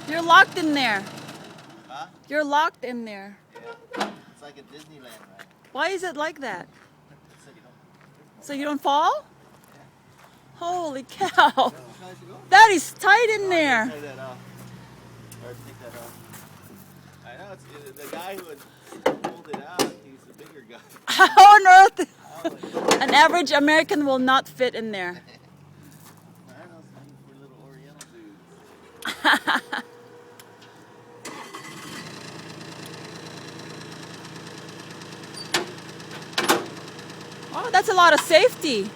You're locked in there. Huh? You're locked in there. Yeah. It's like a Disneyland ride. Why is it like that? So you don't. So you don't fall? Yeah. Holy cow. How'd you go? That is tight in Oh, there. take that off. Or take that off. I know it's the guy who had pulled it out. He's the bigger guy. How on earth? I was like, An average American will not fit in there. I don't know, for little Oriental dudes. Oh, that's a lot of safety.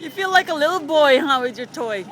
You feel like a little boy, huh, with your toy?